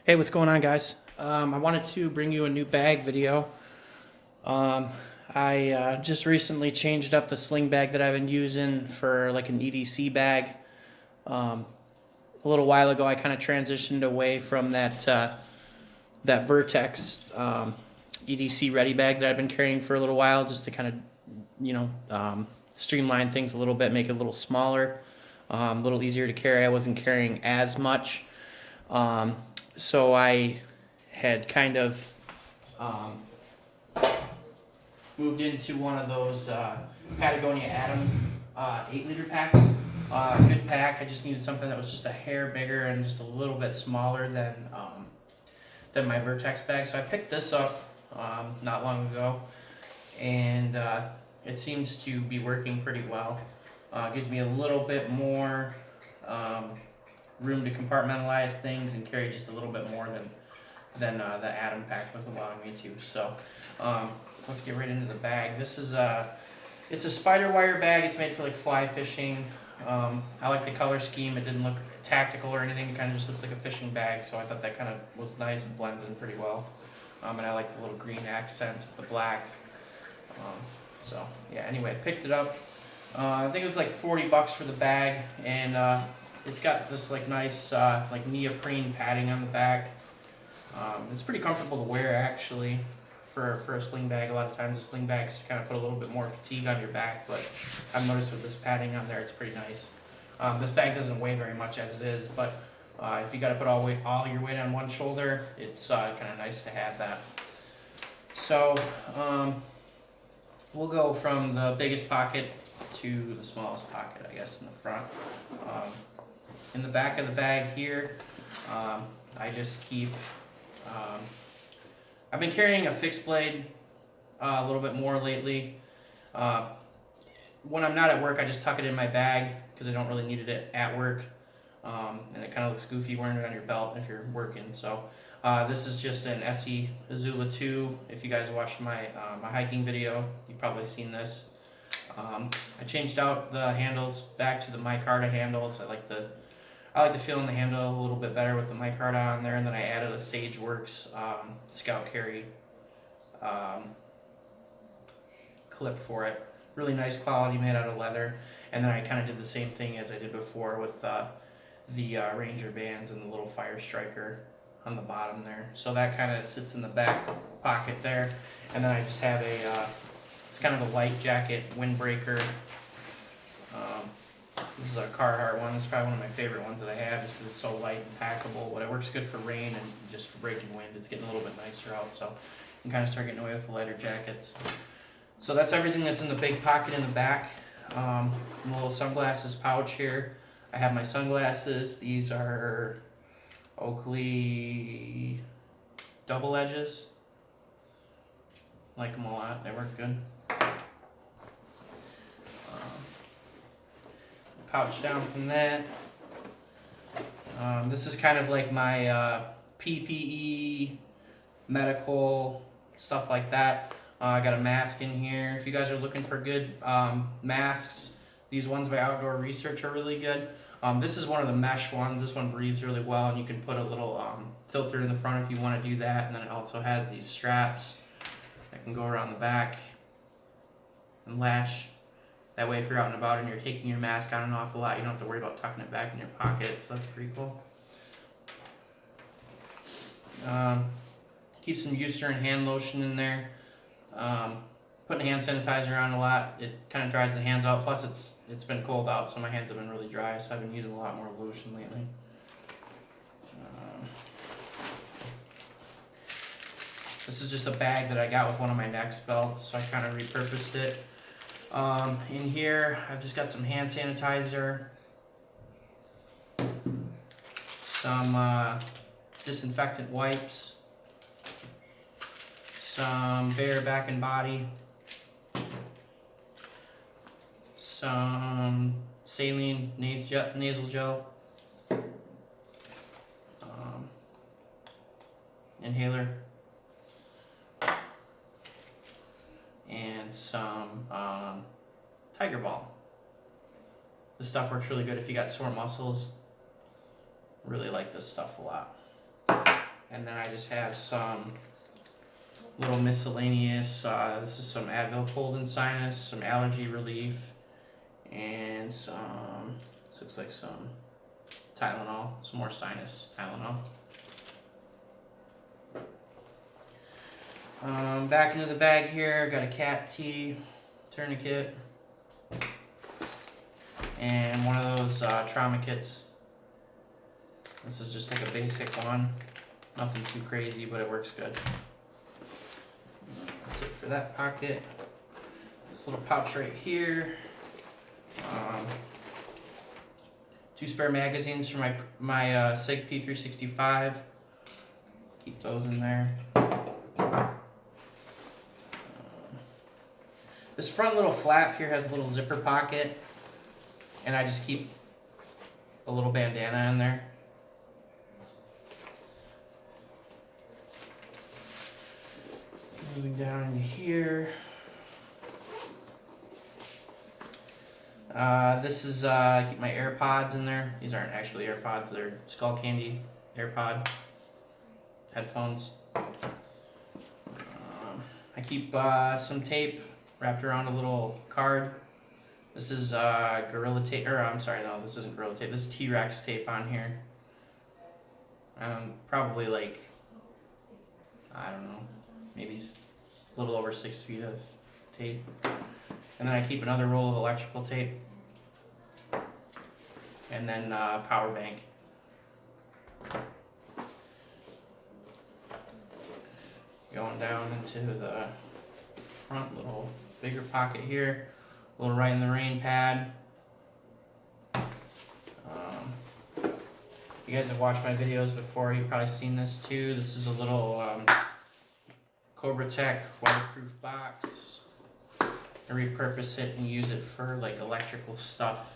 Hey, what's going on, guys? I wanted to bring you a new bag video. I just recently changed up the sling bag that I've been using for like an EDC bag. Um, a little while ago, I kind of transitioned away from that Vertex EDC ready bag that I've been carrying for a little while, just to kind of streamline things a little bit, make it a little smaller, a little easier to carry. I wasn't carrying as much. So I had kind of moved into one of those Patagonia Atom 8-liter packs. Good pack. I just needed something that was just a hair bigger and just a little bit smaller than my Vertex bag. So I picked this up not long ago, and it seems to be working pretty well. Gives me a little bit more room to compartmentalize things and carry just a little bit more than the Atom pack was allowing me to. So let's get right into the bag. This is it's a spider wire bag. It's made for like fly fishing. I like the color scheme. It didn't look tactical or anything. It kind of just looks like a fishing bag, so I thought that kind of was nice and blends in pretty well. And I like the little green accents with the black. So yeah, anyway, I picked it up. I think it was like $40 for the bag, and it's got this like nice like neoprene padding on the back. It's pretty comfortable to wear actually for a sling bag. A lot of times the sling bags kind of put a little bit more fatigue on your back, but I've noticed with this padding on there, it's pretty nice. This bag doesn't weigh very much as it is, but if you got to put all your weight on one shoulder, it's kind of nice to have that. So we'll go from the biggest pocket to the smallest pocket, I guess, in the front. In the back of the bag here, I just keep, I've been carrying a fixed blade a little bit more lately. When I'm not at work, I just tuck it in my bag because I don't really need it at work. And it kind of looks goofy wearing it on your belt if you're working. So this is just an Essie Azula 2. If you guys watched my hiking video, you've probably seen this. I changed out the handles back to the micarta handles. I like the feel in the handle a little bit better with the micarta on there, and then I added a Sageworks Scout Carry clip for it. Really nice quality, made out of leather. And then I kind of did the same thing as I did before with the Ranger bands and the little Fire Striker on the bottom there. So that kind of sits in the back pocket there. And then I just have it's kind of a light jacket windbreaker. This is a Carhartt one. It's probably one of my favorite ones that I have just because it's so light and packable. But it works good for rain and just for breaking wind. It's getting a little bit nicer out, so you can kind of start getting away with the lighter jackets. So that's everything that's in the big pocket in the back. A little sunglasses pouch here. I have my sunglasses. These are Oakley double edges. Like them a lot. They work good. Pouch down from that. This is kind of like my PPE, medical, stuff like that. I got a mask in here. If you guys are looking for good masks, these ones by Outdoor Research are really good. This is one of the mesh ones. This one breathes really well, and you can put a little filter in the front if you want to do that. And then it also has these straps that can go around the back and latch. That way if you're out and about and you're taking your mask on and off a lot, you don't have to worry about tucking it back in your pocket, so that's pretty cool. Keep some Eucerin hand lotion in there. Putting hand sanitizer on a lot, it kind of dries the hands out, plus it's been cold out, so my hands have been really dry, so I've been using a lot more lotion lately. This is just a bag that I got with one of my Next belts, so I kind of repurposed it. In here, I've just got some hand sanitizer, some disinfectant wipes, some Bare Back and Body, some saline nasal gel, inhaler, and some Tiger Ball. This stuff works really good if you got sore muscles. Really like this stuff a lot. And then I just have some little miscellaneous, this is some Advil cold and sinus, some allergy relief, and some, this looks like some Tylenol, some more sinus Tylenol. Back into the bag here, got a cat tea tourniquet, and one of those trauma kits. This is just like a basic one, nothing too crazy, but it works good. That's it for that pocket. This little pouch right here. 2 spare magazines for my Sig P365. Keep those in there. This front little flap here has a little zipper pocket, and I just keep a little bandana in there. Moving down into here. This is, I keep my AirPods in there. These aren't actually AirPods, they're Skull Candy AirPod headphones. I keep some tape wrapped around a little card. This is Gorilla Tape, or I'm sorry, no, this isn't Gorilla Tape. This is T-Rex tape on here. Probably like, I don't know, maybe a little over 6 feet of tape. And then I keep another roll of electrical tape. And then power bank. Going down into the front little bigger pocket here. A little Right in the Rain pad. You guys have watched my videos before, you've probably seen this too. This is a little Cobra Tech waterproof box. I repurpose it and use it for like electrical stuff.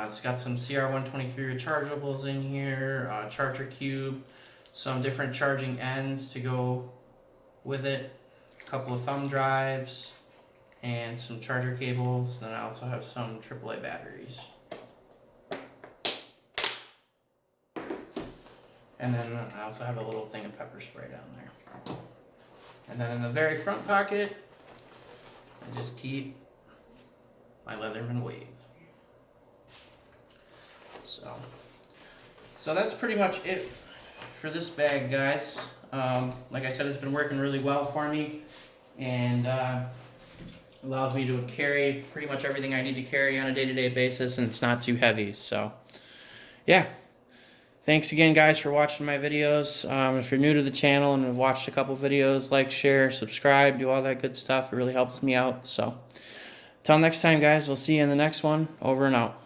It's got some CR123 rechargeables in here, charger cube, some different charging ends to go with it, a couple of thumb drives, and some charger cables. Then I also have some AAA batteries. And then I also have a little thing of pepper spray down there. And then in the very front pocket, I just keep my Leatherman Wave. So that's pretty much it for this bag, guys. Like I said, it's been working really well for me, and allows me to carry pretty much everything I need to carry on a day-to-day basis, and it's not too heavy. So yeah, thanks again, guys, for watching my videos. If you're new to the channel and have watched a couple videos, like, share, subscribe, do all that good stuff. It really helps me out. So till next time, guys, we'll see you in the next one. Over and out.